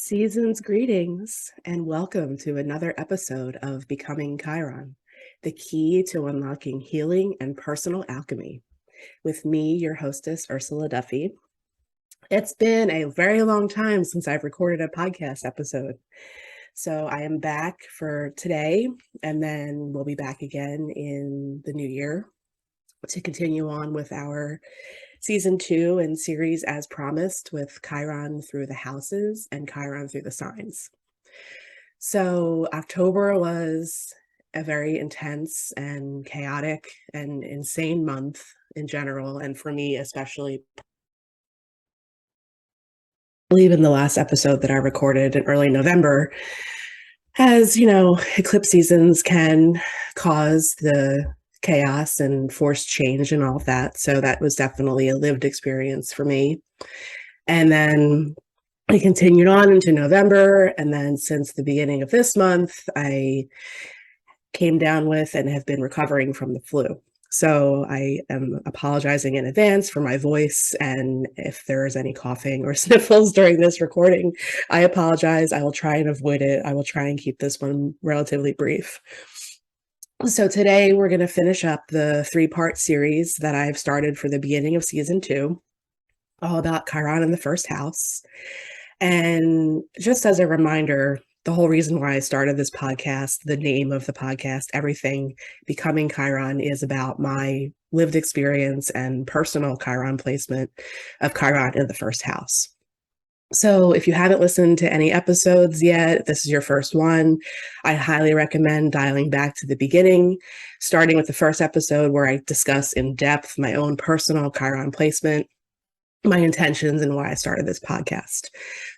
Season's greetings and welcome to another episode of Becoming Chiron, the key to unlocking healing and personal alchemy. With me, your hostess, Ursula Duffy. It's been a very long time since I've recorded a podcast episode. So I am back for today, and then we'll be back again in the new year to continue on with our Season 2 and series as promised with Chiron through the houses and Chiron through the signs. So October was a very intense and chaotic and insane month in general, and for me especially. I believe in the last episode that I recorded in early November, as you know, eclipse seasons can cause the chaos and forced change and all of that. So that was definitely a lived experience for me. And then we continued on into November. And then since the beginning of this month, I came down with and have been recovering from the flu. So I am apologizing in advance for my voice. And if there is any coughing or sniffles during this recording, I apologize. I will try and avoid it. I will try and keep this one relatively brief. So today we're going to finish up the 3-part series that I've started for the beginning of Season 2, all about Chiron in the first house. And just as a reminder, the whole reason why I started this podcast, the name of the podcast, everything, Becoming Chiron, is about my lived experience and personal Chiron placement of Chiron in the first house. So if you haven't listened to any episodes yet, this is your first one, I highly recommend dialing back to the beginning, starting with the first episode where I discuss in depth my own personal Chiron placement, my intentions, and why I started this podcast.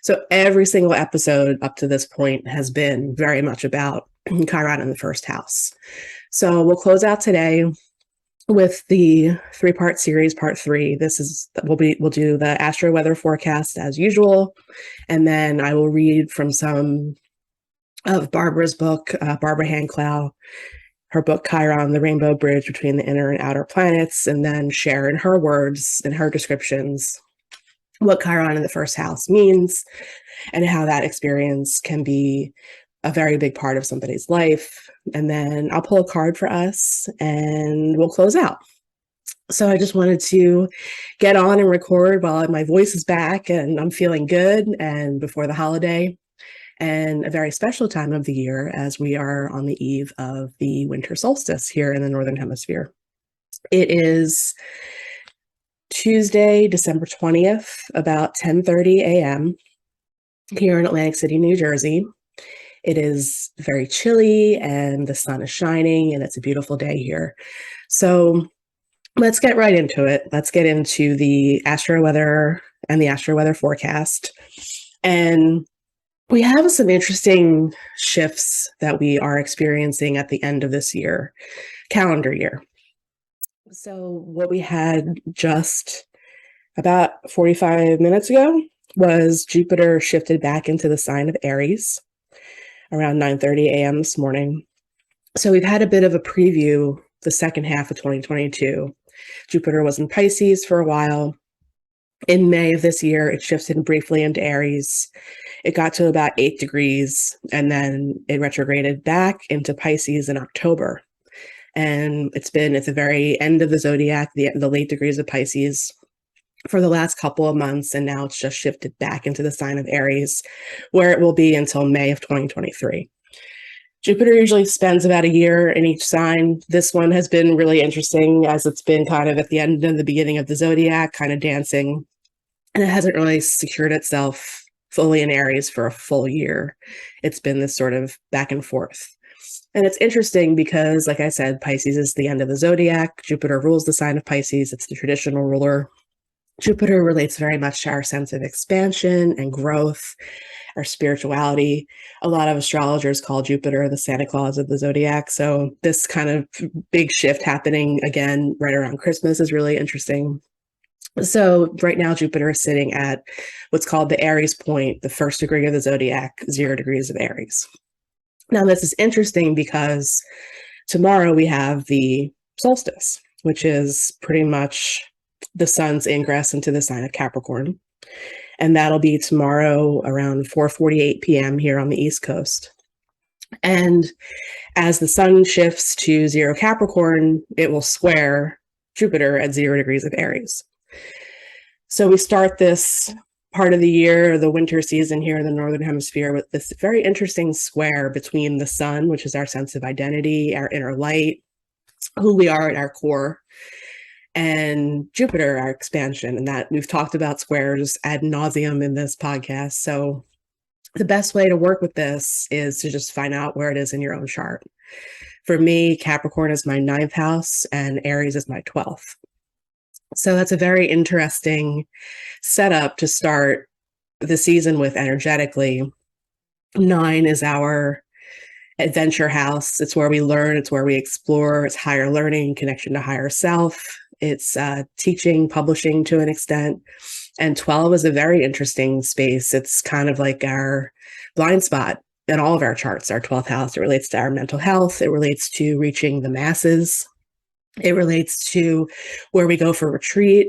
So every single episode up to this point has been very much about Chiron in the first house. So we'll close out today with the 3-part series, part 3. We'll do the Astro Weather forecast as usual, and then I will read from some of Barbara's book, Barbara Hand Clow, her book Chiron, the Rainbow Bridge Between the Inner and Outer Planets, and then share in her words and her descriptions what Chiron in the first house means and how that experience can be a very big part of somebody's life. And then I'll pull a card for us and we'll close out. So I just wanted to get on and record while my voice is back and I'm feeling good, and before the holiday and a very special time of the year as we are on the eve of the winter solstice here in the Northern Hemisphere. It is Tuesday, December 20th, about 10:30 a.m. here in Atlantic City, New Jersey. It is very chilly and the sun is shining and it's a beautiful day here. So let's get right into it. Let's get into the Astro Weather and the Astro Weather forecast. And we have some interesting shifts that we are experiencing at the end of this year, calendar year. So what we had just about 45 minutes ago was Jupiter shifted back into the sign of Aries around 9:30 a.m. this morning. So we've had a bit of a preview the second half of 2022. Jupiter was in Pisces for a while. In May of this year, it shifted briefly into Aries. It got to about 8 degrees, and then it retrograded back into Pisces in October. And it's been at the very end of the zodiac, the late degrees of Pisces, for the last couple of months, and now it's just shifted back into the sign of Aries, where it will be until May of 2023. Jupiter usually spends about a year in each sign. This one has been really interesting as it's been kind of at the end and the beginning of the zodiac, kind of dancing, and it hasn't really secured itself fully in Aries for a full year. It's been this sort of back and forth. And it's interesting because, like I said, Pisces is the end of the zodiac. Jupiter rules the sign of Pisces. It's the traditional ruler. Jupiter relates very much to our sense of expansion and growth, our spirituality. A lot of astrologers call Jupiter the Santa Claus of the zodiac. So this kind of big shift happening again right around Christmas is really interesting. So right now, Jupiter is sitting at what's called the Aries point, the first degree of the zodiac, 0 degrees of Aries. Now, this is interesting because tomorrow we have the solstice, which is pretty much the sun's ingress into the sign of Capricorn. And that'll be tomorrow around 4:48 p.m. here on the East Coast. And as the sun shifts to 0 Capricorn, it will square Jupiter at 0 degrees of Aries. So we start this part of the year, the winter season here in the Northern Hemisphere, with this very interesting square between the sun, which is our sense of identity, our inner light, who we are at our core, and Jupiter, our expansion. And that we've talked about squares ad nauseum in this podcast. So the best way to work with this is to just find out where it is in your own chart. For me, Capricorn is my 9th house and Aries is my 12th. So that's a very interesting setup to start the season with energetically. 9 is our adventure house. It's where we learn, it's where we explore, it's higher learning, connection to higher self. It's teaching, publishing to an extent. And 12 is a very interesting space. It's kind of like our blind spot in all of our charts, our 12th house. It relates to our mental health. It relates to reaching the masses. It relates to where we go for retreat,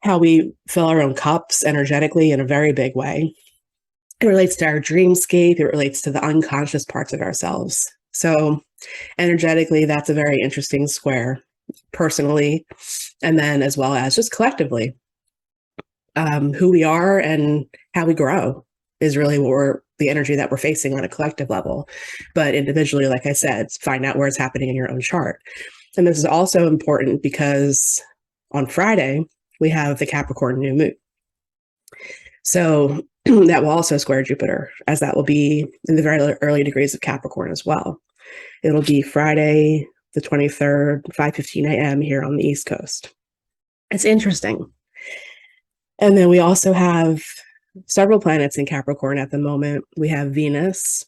how we fill our own cups energetically in a very big way. It relates to our dreamscape. It relates to the unconscious parts of ourselves. So energetically, that's a very interesting square, personally, and then as well as just collectively. Who we are and how we grow is really the energy that we're facing on a collective level. But individually, like I said, find out where it's happening in your own chart. And this is also important because on Friday, we have the Capricorn new moon. So that will also square Jupiter, as that will be in the very early degrees of Capricorn as well. It'll be Friday, the 23rd, 5:15 a.m. here on the East Coast. It's interesting. And then we also have several planets in Capricorn at the moment. We have Venus,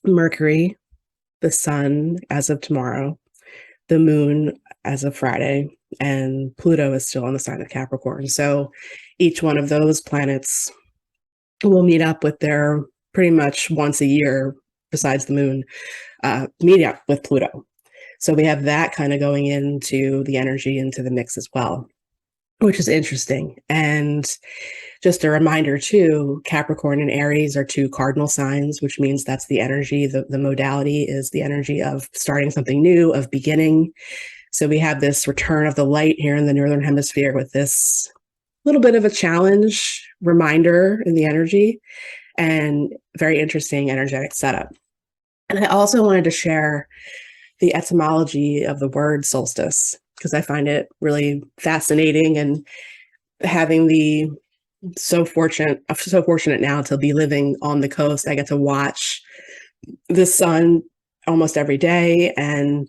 Mercury, the sun as of tomorrow, the moon as of Friday, and Pluto is still on the sign of Capricorn. So each one of those planets will meet up with their pretty much once a year, besides the moon, meet up with Pluto. So we have that kind of going into the energy, into the mix as well, which is interesting. And just a reminder too, Capricorn and Aries are 2 cardinal signs, which means that's the energy, the modality is the energy of starting something new, of beginning. So we have this return of the light here in the Northern Hemisphere with this little bit of a challenge reminder in the energy and very interesting energetic setup. And I also wanted to share the etymology of the word solstice, because I find it really fascinating, and having so fortunate now to be living on the coast. I get to watch the sun almost every day and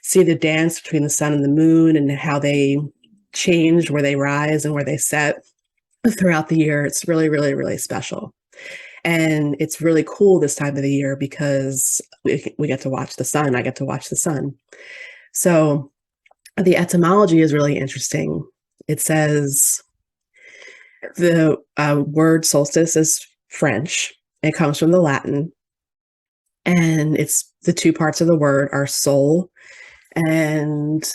see the dance between the sun and the moon and how they change, where they rise and where they set throughout the year. It's really, really, really special. And it's really cool this time of the year because we get to watch the sun. I get to watch the sun. So the etymology is really interesting. It says the word solstice is French. It comes from the Latin. And it's the 2 parts of the word are sol and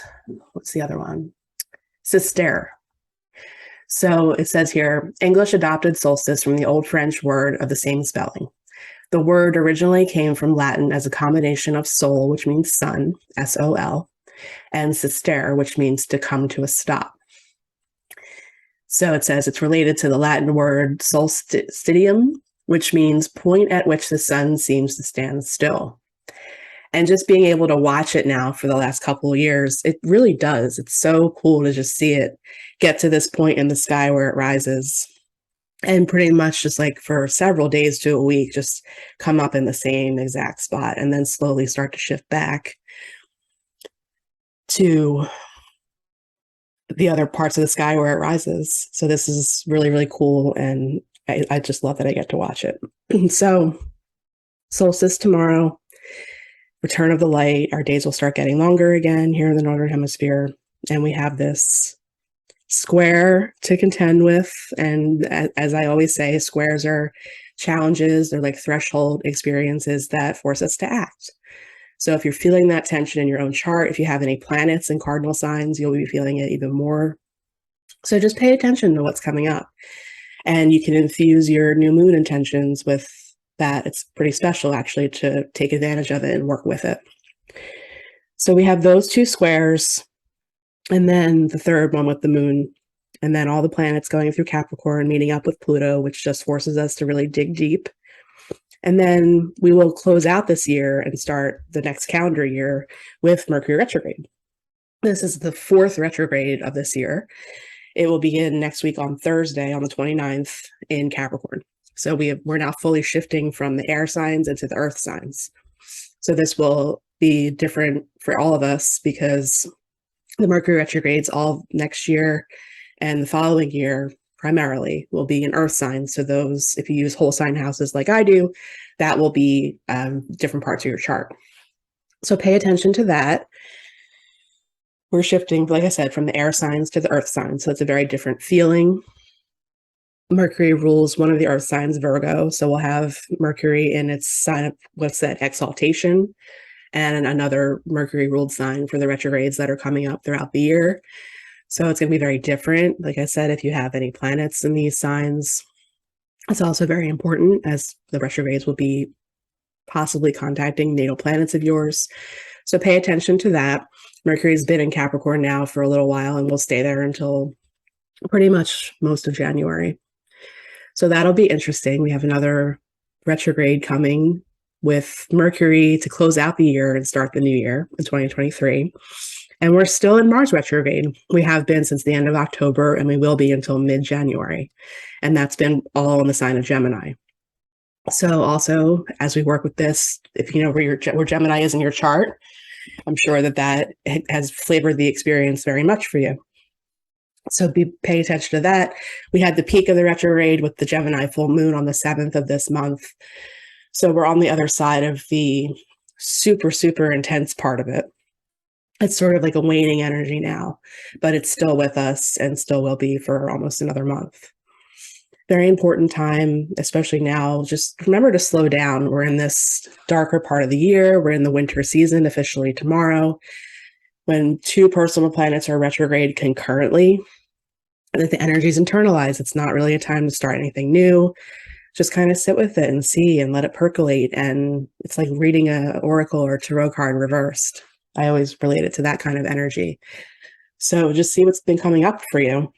what's the other one? Sister. So it says here, English adopted solstice from the Old French word of the same spelling. The word originally came from Latin as a combination of sol, which means sun, S-O-L, and sister, which means to come to a stop. So it says it's related to the Latin word solstitium, which means point at which the sun seems to stand still. And just being able to watch it now for the last couple of years, it really does. It's so cool to just see it get to this point in the sky where it rises. And pretty much just like for several days to a week, just come up in the same exact spot and then slowly start to shift back to the other parts of the sky where it rises. So this is really, really cool. And I just love that I get to watch it. So solstice tomorrow, return of the light. Our days will start getting longer again here in the Northern Hemisphere. And we have this square to contend with. And as I always say, squares are challenges. They're like threshold experiences that force us to act. So if you're feeling that tension in your own chart, if you have any planets and cardinal signs, you'll be feeling it even more. So just pay attention to what's coming up. And you can infuse your new moon intentions with that. It's pretty special, actually, to take advantage of it and work with it. So we have those two squares, and then the third one with the moon, and then all the planets going through Capricorn, meeting up with Pluto, which just forces us to really dig deep. And then we will close out this year and start the next calendar year with Mercury Retrograde. This is the fourth retrograde of this year. It will begin next week on Thursday, on the 29th, in Capricorn. So we're now fully shifting from the air signs into the earth signs. So this will be different for all of us because the Mercury retrogrades all next year and the following year primarily will be in earth signs. So those, if you use whole sign houses like I do, that will be different parts of your chart. So pay attention to that. We're shifting, like I said, from the air signs to the earth signs. So it's a very different feeling. Mercury rules one of the earth signs, Virgo. So we'll have Mercury in its sign of, what's that, exaltation, and another Mercury ruled sign for the retrogrades that are coming up throughout the year. So it's going to be very different. Like I said, if you have any planets in these signs, it's also very important, as the retrogrades will be possibly contacting natal planets of yours. So pay attention to that. Mercury's been in Capricorn now for a little while and will stay there until pretty much most of January. So that'll be interesting. We have another retrograde coming with Mercury to close out the year and start the new year in 2023. And we're still in Mars retrograde. We have been since the end of October, and we will be until mid-January. And that's been all in the sign of Gemini. So also, as we work with this, if you know where Gemini is in your chart, I'm sure that has flavored the experience very much for you. So pay attention to that. We had the peak of the retrograde with the Gemini full moon on the 7th of this month. So we're on the other side of the super, super intense part of it. It's sort of like a waning energy now, but it's still with us and still will be for almost another month. Very important time, especially now. Just remember to slow down. We're in this darker part of the year. We're in the winter season officially tomorrow. When two personal planets are retrograde concurrently, that the energy is internalized. It's not really a time to start anything new. Just kind of sit with it and see and let it percolate. And it's like reading an oracle or tarot card reversed. I always relate it to that kind of energy. So just see what's been coming up for you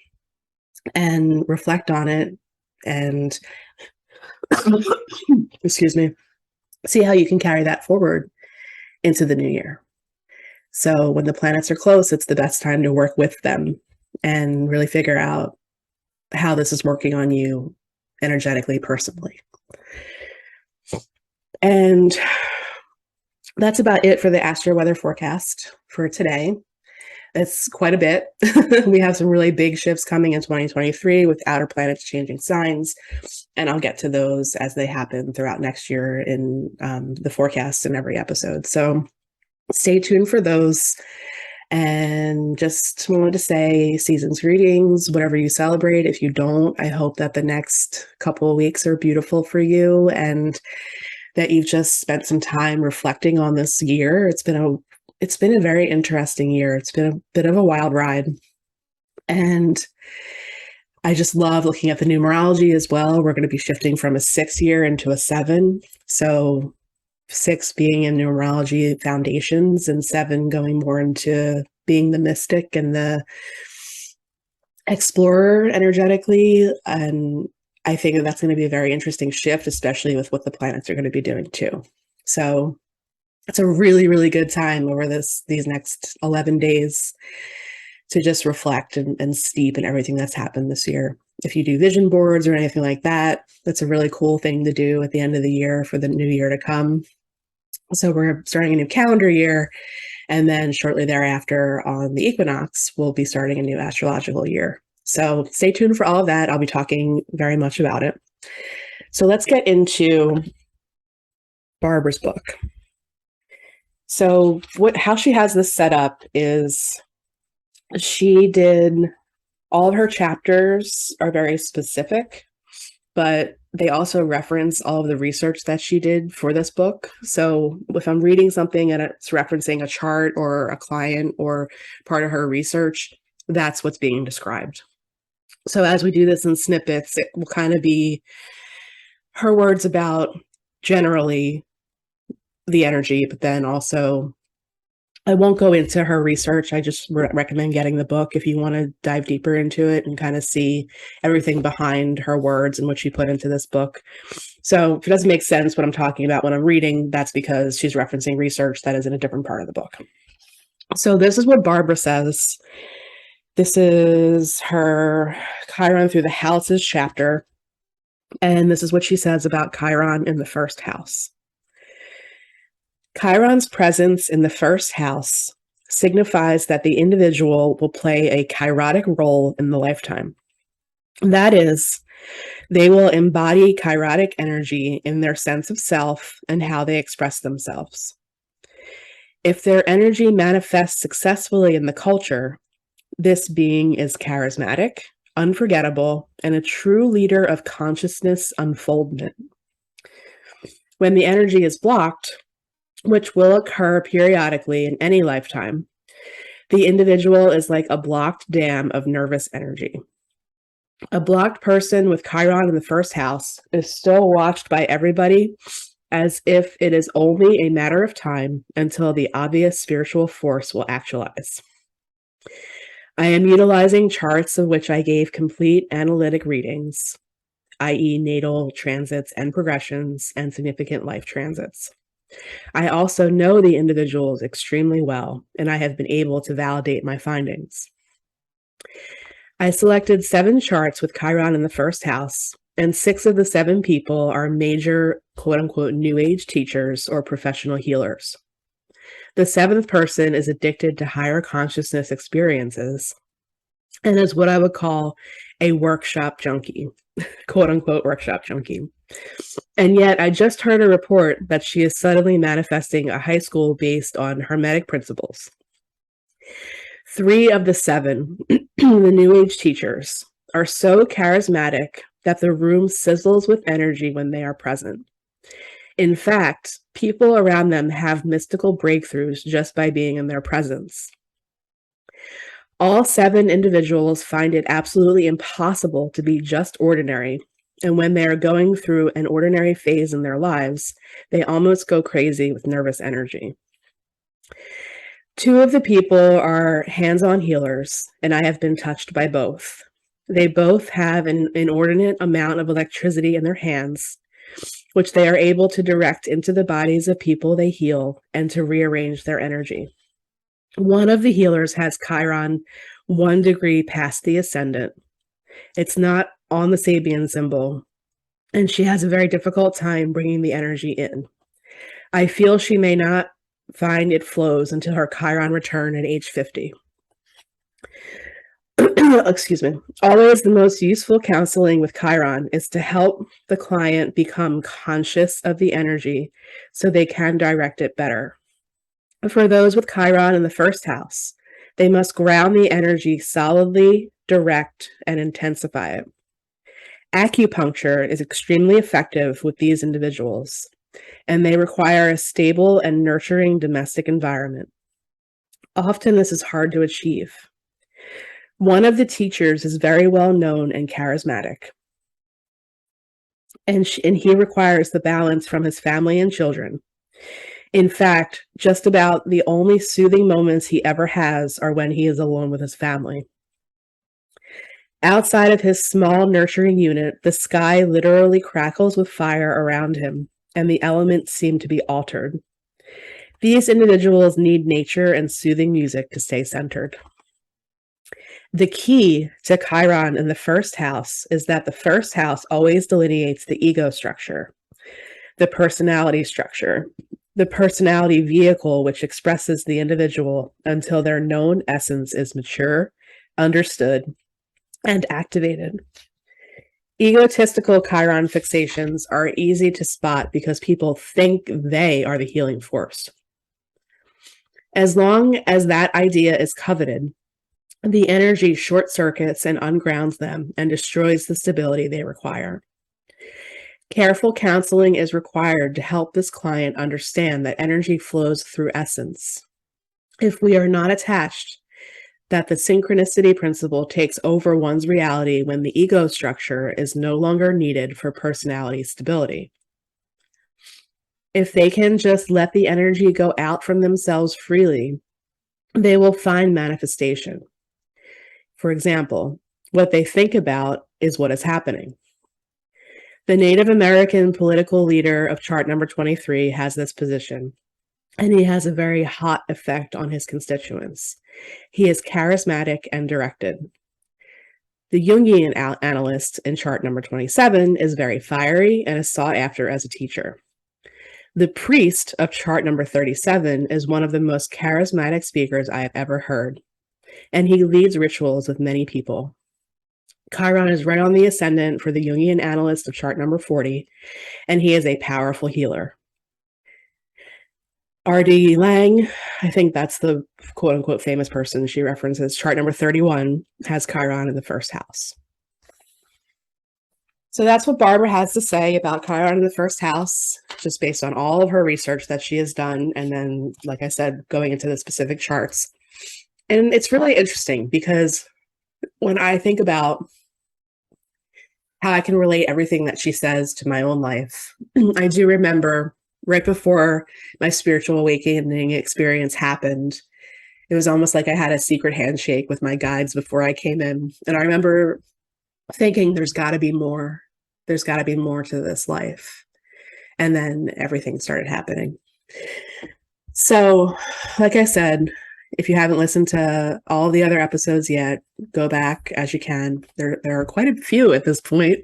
and reflect on it and excuse me, see how you can carry that forward into the new year. So when the planets are close, it's the best time to work with them and really figure out how this is working on you energetically, personally. And that's about it for the Astro Weather forecast for today. It's quite a bit. We have some really big shifts coming in 2023 with outer planets changing signs, and I'll get to those as they happen throughout next year in the forecast in every episode. So stay tuned for those. And just wanted to say season's greetings, whatever you celebrate. If you don't, I hope that the next couple of weeks are beautiful for you and that you've just spent some time reflecting on this year. It's been a very interesting year. It's been a bit of a wild ride. And I just love looking at the numerology as well. We're going to be shifting from a 6 year into a 7. So 6 being in numerology foundations and 7 going more into being the mystic and the explorer energetically. And I think that that's going to be a very interesting shift, especially with what the planets are going to be doing too. So it's a really, really good time over these next 11 days to just reflect and steep in everything that's happened this year. If you do vision boards or anything like that, that's a really cool thing to do at the end of the year for the new year to come. So we're starting a new calendar year, and then shortly thereafter on the equinox, we'll be starting a new astrological year. So stay tuned for all of that. I'll be talking very much about it. So let's get into Barbara's book. So how she has this set up is she did all of her chapters are very specific, but they also reference all of the research that she did for this book. So if I'm reading something and it's referencing a chart or a client or part of her research, that's what's being described. So as we do this in snippets, it will kind of be her words about generally the energy, but then also I won't go into her research. I just recommend getting the book if you want to dive deeper into it and kind of see everything behind her words and what she put into this book. So if it doesn't make sense what I'm talking about when I'm reading, that's because she's referencing research that is in a different part of the book. So this is what Barbara says. This is her Chiron through the houses chapter. And this is what she says about Chiron in the first house. Chiron's presence in the first house signifies that the individual will play a chirotic role in the lifetime. That is, they will embody chirotic energy in their sense of self and how they express themselves. If their energy manifests successfully in the culture, this being is charismatic, unforgettable, and a true leader of consciousness unfoldment. When the energy is blocked, which will occur periodically in any lifetime, the individual is like a blocked dam of nervous energy. A blocked person with Chiron in the first house is still watched by everybody as if it is only a matter of time until the obvious spiritual force will actualize. I am utilizing charts of which I gave complete analytic readings, i.e. natal transits and progressions and significant life transits. I also know the individuals extremely well, and I have been able to validate my findings. I selected 7 charts with Chiron in the first house, and 6 of the 7 people are major, quote-unquote, New Age teachers or professional healers. The 7th person is addicted to higher consciousness experiences and is what I would call a workshop junkie, quote-unquote, workshop junkie. And yet I just heard a report that she is suddenly manifesting a high school based on Hermetic principles. 3 of the 7, the New Age teachers, are so charismatic that the room sizzles with energy when they are present. In fact, people around them have mystical breakthroughs just by being in their presence. All 7 individuals find it absolutely impossible to be just ordinary, and when they are going through an ordinary phase in their lives, they almost go crazy with nervous energy. 2 of the people are hands-on healers, and I have been touched by both. They both have an inordinate amount of electricity in their hands, which they are able to direct into the bodies of people they heal and to rearrange their energy. One of the healers has Chiron 1 degree past the ascendant. It's not on the Sabian symbol, and she has a very difficult time bringing the energy in. I feel she may not find it flows until her Chiron return at age 50. Excuse me. Always the most useful counseling with Chiron is to help the client become conscious of the energy so they can direct it better. For those with Chiron in the first house, they must ground the energy solidly, direct, and intensify it. Acupuncture is extremely effective with these individuals, and they require a stable and nurturing domestic environment. Often this is hard to achieve. One of the teachers is very well known and charismatic, and he requires the balance from his family and children. In fact, just about the only soothing moments he ever has are when he is alone with his family. Outside of his small nurturing unit, the sky literally crackles with fire around him, and the elements seem to be altered. These individuals need nature and soothing music to stay centered. The key to Chiron in the first house is that the first house always delineates the ego structure, the personality structure, the personality vehicle which expresses the individual until their known essence is mature, understood, and activated. Egotistical Chiron fixations are easy to spot because people think they are the healing force. As long as that idea is coveted, the energy short circuits and ungrounds them and destroys the stability they require. Careful counseling is required to help this client understand that energy flows through essence. If we are not attached, that the synchronicity principle takes over one's reality when the ego structure is no longer needed for personality stability. If they can just let the energy go out from themselves freely, they will find manifestation. For example, what they think about is what is happening. The Native American political leader of chart number 23 has this position, and he has a very hot effect on his constituents. He is charismatic and directed. The Jungian analyst in chart number 27 is very fiery and is sought after as a teacher. The priest of chart number 37 is one of the most charismatic speakers I have ever heard, and he leads rituals with many people. Chiron is right on the ascendant for the Jungian analyst of chart number 40, and he is a powerful healer. R.D. Lang, I think that's the quote-unquote famous person she references, chart number 31, has Chiron in the first house. So that's what Barbara has to say about Chiron in the first house, just based on all of her research that she has done, and then, like I said, going into the specific charts. And it's really interesting because when I think about how I can relate everything that she says to my own life, I do remember right before my spiritual awakening experience happened, it was almost like I had a secret handshake with my guides before I came in. And I remember thinking, there's got to be more. There's got to be more to this life. And then everything started happening. So, like I said, if you haven't listened to all the other episodes yet, go back as you can. There are quite a few at this point,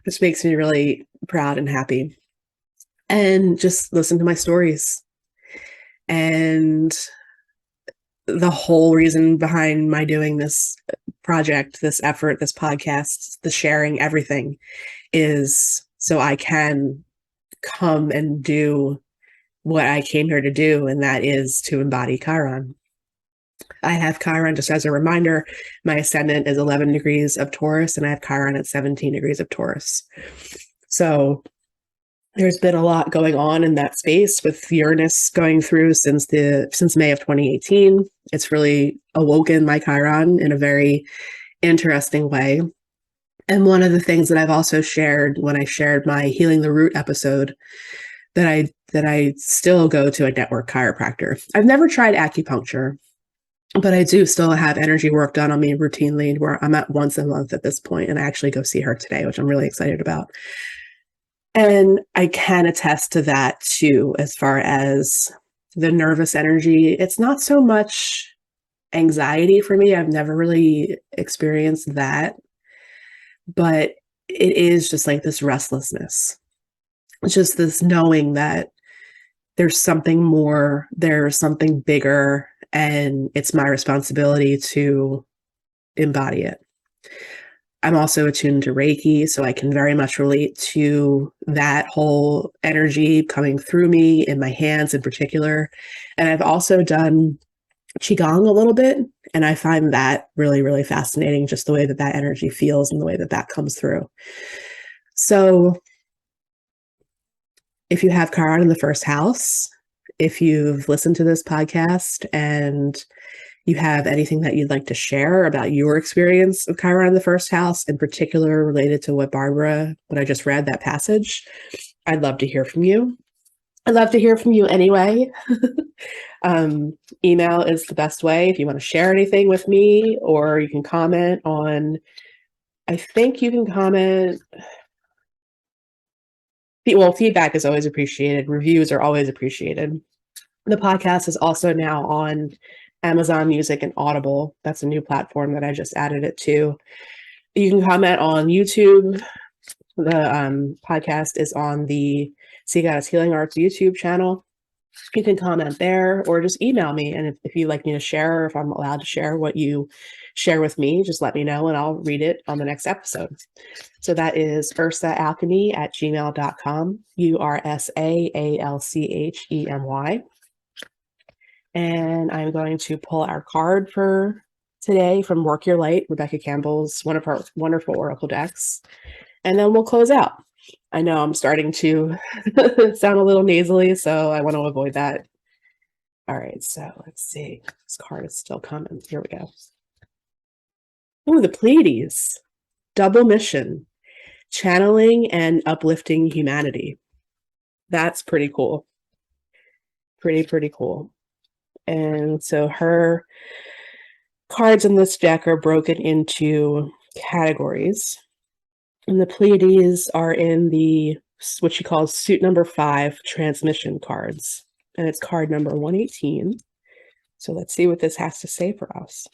which makes me really proud and happy. And just listen to my stories. And the whole reason behind my doing this project, this effort, this podcast, the sharing, everything, is so I can come and do what I came here to do, and that is to embody Chiron. I have Chiron, just as a reminder, my ascendant is 11 degrees of Taurus, and I have Chiron at 17 degrees of Taurus. So there's been a lot going on in that space with Uranus going through since May of 2018. It's really awoken my Chiron in a very interesting way. And one of the things that I've also shared when I shared my Healing the Root episode, that I still go to a network chiropractor. I've never tried acupuncture, but I do still have energy work done on me routinely, where I'm at once a month at this point, and I actually go see her today, which I'm really excited about. And I can attest to that too, as far as the nervous energy. It's not so much anxiety for me. I've never really experienced that, but it is just like this restlessness. It's just this knowing that there's something more, there's something bigger, and it's my responsibility to embody it. I'm also attuned to Reiki, so I can very much relate to that whole energy coming through me in my hands in particular. And I've also done Qigong a little bit, and I find that really, really fascinating, just the way that that energy feels and the way that that comes through. So if you have Chiron in the first house, if you've listened to this podcast and you have anything that you'd like to share about your experience of Chiron in the first house, in particular related to what I just read, that passage, I'd love to hear from you. I'd love to hear from you anyway. Email is the best way if you want to share anything with me, or you can comment on, I think you can comment. Well, feedback is always appreciated. Reviews are always appreciated. The podcast is also now on Amazon Music and Audible. That's a new platform that I just added it to. You can comment on YouTube. The podcast is on the Sea Goddess Healing Arts YouTube channel. You can comment there, or just email me. And if you'd like me to share, or if I'm allowed to share what you share with me, just let me know and I'll read it on the next episode. So that is ursaalchemy@gmail.com, URSAALCHEMY. And I'm going to pull our card for today from Work Your Light, Rebecca Campbell's, one of her wonderful oracle decks. And then we'll close out. I know I'm starting to sound a little nasally, so I want to avoid that. All right, so let's see. This card is still coming. Here we go. Oh, the Pleiades, double mission, channeling and uplifting humanity. That's pretty cool. Pretty cool. And so her cards in this deck are broken into categories. And the Pleiades are in the what she calls suit number 5 transmission cards. And it's card number 118. So let's see what this has to say for us.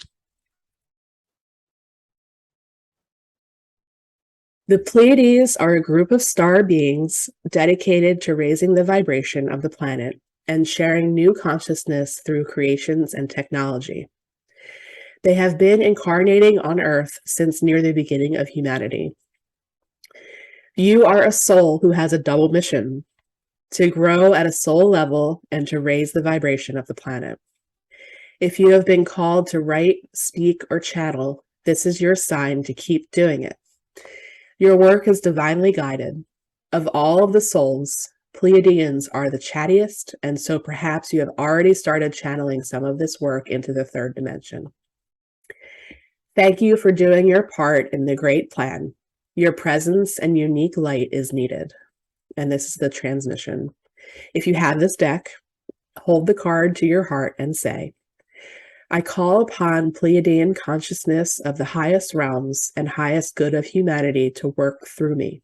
The Pleiades are a group of star beings dedicated to raising the vibration of the planet and sharing new consciousness through creations and technology. They have been incarnating on Earth since near the beginning of humanity. You are a soul who has a double mission: to grow at a soul level and to raise the vibration of the planet. If you have been called to write, speak, or channel, this is your sign to keep doing it. Your work is divinely guided. Of all of the souls, Pleiadians are the chattiest, and so perhaps you have already started channeling some of this work into the third dimension. Thank you for doing your part in the great plan. Your presence and unique light is needed. And this is the transmission. If you have this deck, hold the card to your heart and say, I call upon Pleiadian consciousness of the highest realms and highest good of humanity to work through me.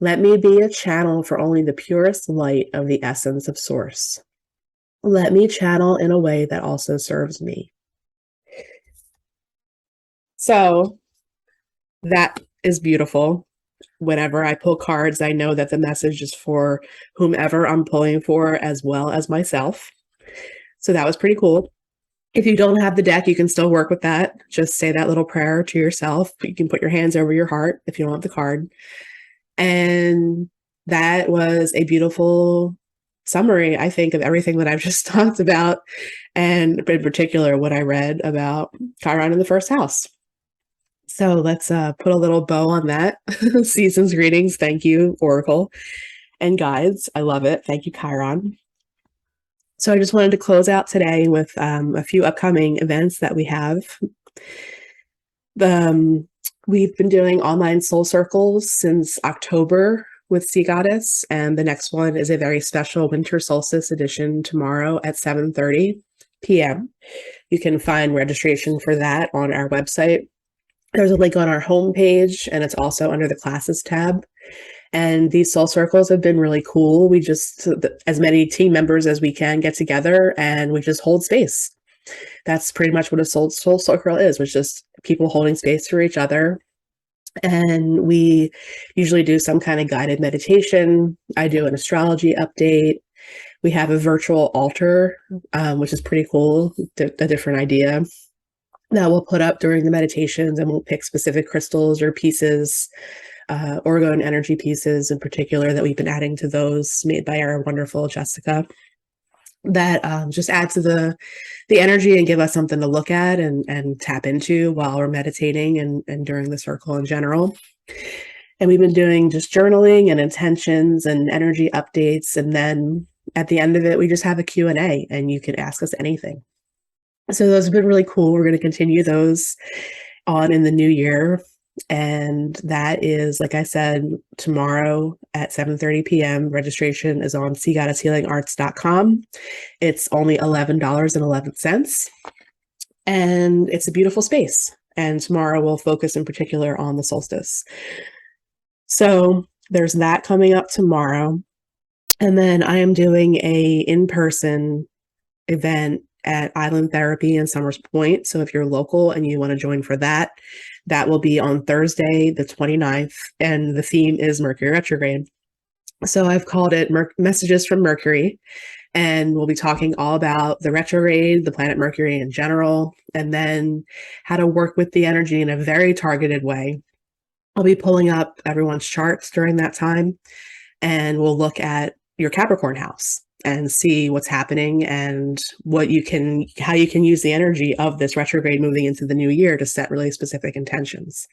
Let me be a channel for only the purest light of the essence of Source. Let me channel in a way that also serves me. So that is beautiful. Whenever I pull cards, I know that the message is for whomever I'm pulling for as well as myself. So that was pretty cool. If you don't have the deck, you can still work with that. Just say that little prayer to yourself. You can put your hands over your heart if you don't have the card. And that was a beautiful summary, I think, of everything that I've just talked about, and in particular, what I read about Chiron in the first house. So let's put a little bow on that. Season's greetings. Thank you, Oracle and guides. I love it. Thank you, Chiron. So I just wanted to close out today with a few upcoming events that we have. We've been doing online soul circles since October with Sea Goddess, and the next one is a very special winter solstice edition tomorrow at 7:30 p.m. You can find registration for that on our website. There's a link on our homepage, and it's also under the classes tab. And these soul circles have been really cool. We just, as many team members as we can, get together and we just hold space. That's pretty much what a soul circle is, which is just people holding space for each other. And we usually do some kind of guided meditation. I do an astrology update. We have a virtual altar, which is pretty cool, a different idea that we'll put up during the meditations, and we'll pick specific crystals or pieces, orgone energy pieces in particular, that we've been adding to those, made by our wonderful Jessica, that just add to the energy and give us something to look at and tap into while we're meditating and during the circle in general. And we've been doing just journaling and intentions and energy updates. And then at the end of it, we just have a Q&A, and you can ask us anything. So those have been really cool. We're going to continue those on in the new year. And that is, like I said, tomorrow at 7:30 p.m. Registration is on seagoddesshealingarts.com. It's only $11.11. And it's a beautiful space. And tomorrow we'll focus in particular on the solstice. So there's that coming up tomorrow. And then I am doing a in-person event at Island Therapy in Summers Point. So if you're local and you want to join for that, that will be on Thursday, the 29th. And the theme is Mercury Retrograde. So I've called it Messages from Mercury. And we'll be talking all about the retrograde, the planet Mercury in general, and then how to work with the energy in a very targeted way. I'll be pulling up everyone's charts during that time, and we'll look at your Capricorn house and see what's happening and how you can use the energy of this retrograde moving into the new year to set really specific intentions.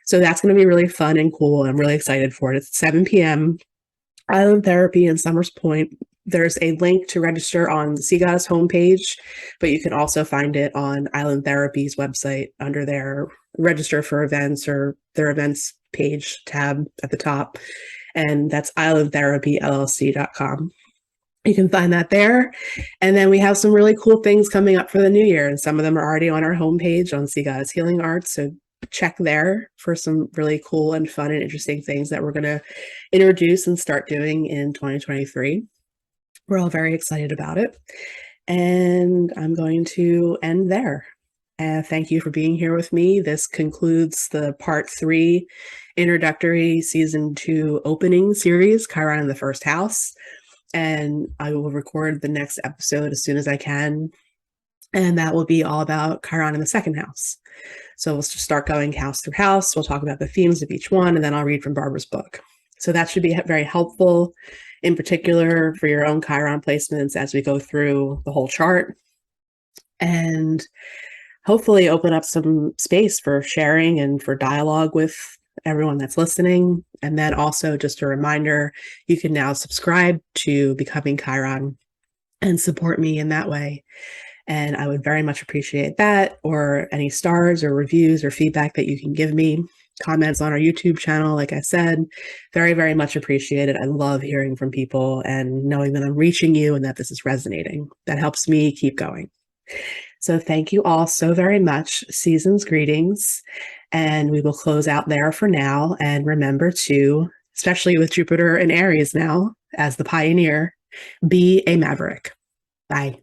So that's going to be really fun and cool. I'm really excited for it. It's 7 p.m. Island Therapy in Summers Point. There's a link to register on the Sea Goddess homepage, but you can also find it on Island Therapy's website under their register for events or their events page tab at the top. And that's islandtherapyllc.com. You can find that there. And then we have some really cool things coming up for the new year. And some of them are already on our homepage on Sea Goddess Healing Arts. So check there for some really cool and fun and interesting things that we're going to introduce and start doing in 2023. We're all very excited about it. And I'm going to end there. Thank you for being here with me. This concludes the part 3 introductory season 2 opening series, Chiron in the first house. And I will record the next episode as soon as I can. And that will be all about Chiron in the second house. So we'll just start going house through house. We'll talk about the themes of each one, and then I'll read from Barbara's book. So that should be very helpful, in particular for your own Chiron placements as we go through the whole chart. And hopefully open up some space for sharing and for dialogue with everyone that's listening. And then also just a reminder, you can now subscribe to Becoming Chiron and support me in that way. And I would very much appreciate that, or any stars or reviews or feedback that you can give me. Comments on our YouTube channel, like I said, very, very much appreciated. I love hearing from people and knowing that I'm reaching you and that this is resonating. That helps me keep going. So thank you all so very much. Season's greetings. And we will close out there for now. And remember to, especially with Jupiter and Aries now as the pioneer, be a maverick. Bye.